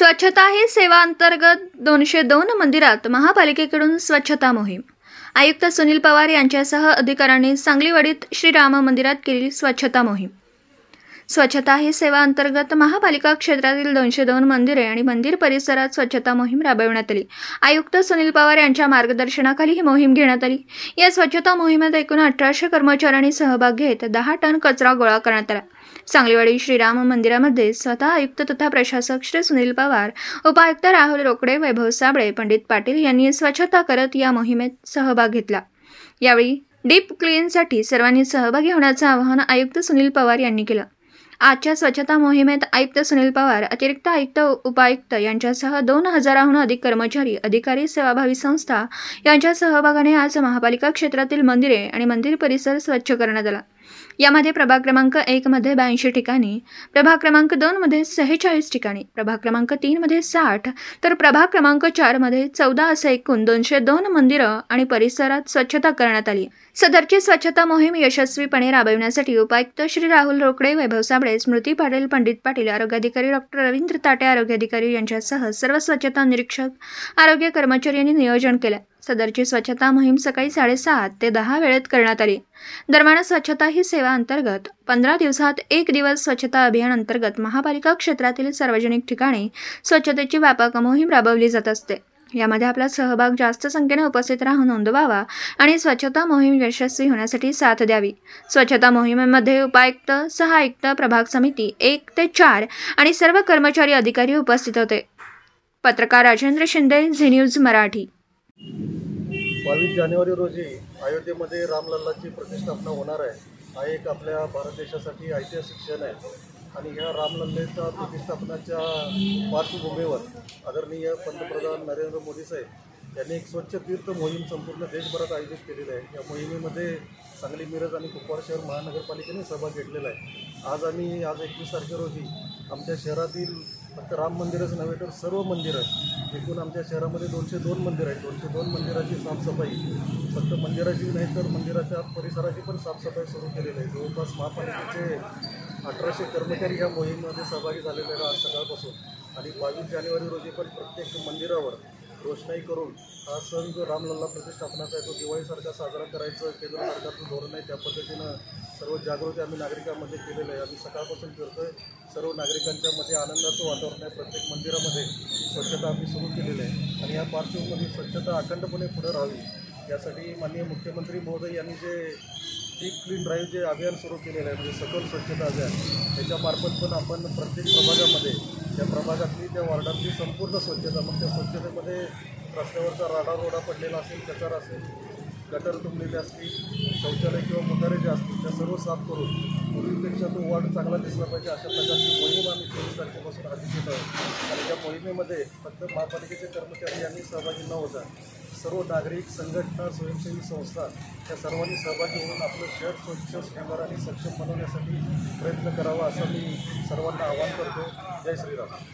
स्वच्छता ही सेवा अंतर्गत 202 मंदिरात महापालिकेकडून स्वच्छता मोहीम। आयुक्त सुनील पवार यांच्यासह अधिकाऱ्यांनी सांगलीवाडीत श्रीराम मंदिरात केली स्वच्छता मोहीम। स्वच्छता ही सेवा अंतर्गत महापालिका क्षेत्रातील 202 मंदिरे आणि मंदिर परिसरात स्वच्छता मोहीम राबविण्यात आली। आयुक्त सुनील पवार यांच्या मार्गदर्शनाखाली ही मोहीम घेण्यात आली। या स्वच्छता मोहिमेत एकूण 1800 कर्मचाऱ्यांनी सहभाग घेत 10 टन कचरा गोळा करण्यात आला। सांगलीवाडी श्रीराम मंदिरामध्ये स्वतः आयुक्त तथा प्रशासक श्री सुनील पवार, उपायुक्त राहुल रोकडे, वैभव साबळे, पंडित पाटील यांनी स्वच्छता करत या मोहिमेत सहभाग घेतला। यावेळी डीप क्लीनसाठी सर्वांनी सहभागी होण्याचं आवाहन आयुक्त सुनील पवार यांनी केलं। आजच्या स्वच्छता मोहिमेत आयुक्त सुनील पवार, अतिरिक्त आयुक्त, उपायुक्त यांच्यासह 2000हून अधिक कर्मचारी, अधिकारी, सेवाभावी संस्था यांच्या सहभागाने आज महापालिका क्षेत्रातील मंदिरे आणि मंदिर परिसर स्वच्छ करण्यात आला। यामध्ये प्रभाग क्रमांक 1 मध्ये 82 ठिकाणी, प्रभाग क्रमांक 2 मध्ये 46 ठिकाणी, प्रभाग क्रमांक 3 मध्ये 60 तर प्रभाग क्रमांक 4 मध्ये 14 असे एकूण 202 मंदिरं आणि परिसरात स्वच्छता करण्यात आली। सदरची स्वच्छता मोहीम यशस्वीपणे राबविण्यासाठी उपायुक्त श्री राहुल रोकडे, वैभव साबळे, स्मृती पाटील, पंडित पाटील, आरोग्य अधिकारी डॉक्टर रवींद्र ताटे, आरोग्य अधिकारी यांच्यासह सर्व स्वच्छता निरीक्षक, आरोग्य कर्मचारी यांनी नियोजन केले। सदरची स्वच्छता मोहीम सकाळी 7:30 ते 10 वेळेत करण्यात आली। दरम्यान स्वच्छता ही सेवा अंतर्गत 15 दिवसात 1 दिवस स्वच्छता अभियान अंतर्गत महापालिका क्षेत्रातील सार्वजनिक ठिकाणी स्वच्छतेची व्यापक मोहीम राबवली जात असते। यामध्ये आपला सहभाग जास्त संख्येने उपस्थित राहून नोंदवावा आणि स्वच्छता मोहीम यशस्वी होण्यासाठी साथ द्यावी। स्वच्छता मोहिमेमध्ये उपायुक्त, सहायुक्त, प्रभाग समिती 1 ते 4 आणि सर्व कर्मचारी, अधिकारी उपस्थित होते। पत्रकार राजेंद्र शिंदे, झी न्यूज मराठी। 22 जानेवारी रोजी अयोध्येमध्ये रामलल्लाची प्रतिष्ठापना होणार आहे। हा एक आपल्या भारत देशासाठी ऐतिहासिक क्षण आहे आणि ह्या रामलल्लेच्या प्रतिष्ठापनाच्या पार्श्वभूमीवर आदरणीय पंतप्रधान नरेंद्र मोदी साहेब यांनी एक स्वच्छ तीर्थ मोहीम संपूर्ण देशभरात आयोजित केलेली आहे। या मोहिमेमध्ये सांगली, मिरज आणि कुपवाड शहर महानगरपालिकेने सहभाग घेतलेला आहे। आज 21 तारखे रोजी आमच्या शहरातील फक्त राम मंदिरच नव्हे तर सर्व मंदिरं, एकूण आमच्या शहरामध्ये 202 मंदिरं आहेत। 202 मंदिराची साफसफाई फक्त मंदिराची नाही तर मंदिराच्या परिसराची पण साफसफाई सुरू केलेली आहे। जवळपास महापालिकेचे 1800 कर्मचारी या मोहिमेमध्ये सहभागी झालेले आहेत आज सकाळपासून आणि 22 जानेवारी रोजी पण प्रत्येक मंदिरावर रोषणाई करून हा सण जो रामलल्ला प्रतिष्ठापनाचा आहे तो दिवाळीसारखा साजरा करायचं केंद्र सरकारचं धोरण आहे। त्या पद्धतीनं सर्व जागृती आम्ही नागरिकांमध्ये केलेलं आहे। आम्ही सकाळपासून फिरतोय, सर्व नागरिकांच्या मध्ये आनंदाचं वातावरण आहे। प्रत्येक मंदिरामध्ये स्वच्छता आम्ही सुरू केलेली आहे आणि या पार्श्वभूमीवर स्वच्छता अखंडपणे पुढे राहावी यासाठी माननीय मुख्यमंत्री महोदय यांनी जे डीप क्लीन ड्राईव्ह जे अभियान सुरू केलेलं आहे, म्हणजे सखोल स्वच्छता अभियान, त्याच्यामार्फत पण आपण प्रत्येक प्रभागामध्ये त्या प्रभागातली, त्या वार्डातली संपूर्ण स्वच्छता, मग त्या स्वच्छतेमध्ये रस्त्यावरचा राडारोडा पडलेला असेल, कचरा असेल, गटर तुंबलेले असतील, शौचालय किंवा मुतारे जे असतील त्या सर्व साफ करून पूर्वीपेक्षा तो वार्ड चांगला दिसला पाहिजे अशा प्रकारची मोहीम आम्ही 23 तारखेपासून हाती घेत आहोत। आणि त्या मोहिमेमध्ये फक्त महापालिकेचे कर्मचारी यांनी सहभागी न होता सर्व नागरिक, संघटना, स्वयंसेवी संस्था या सर्वांनी सहभागी होऊन आपलं शहर स्वच्छ, सुंदर आणि सक्षम बनवण्यासाठी प्रयत्न करावा असं मी सर्वांना आवाहन करतो। जय श्रीराम।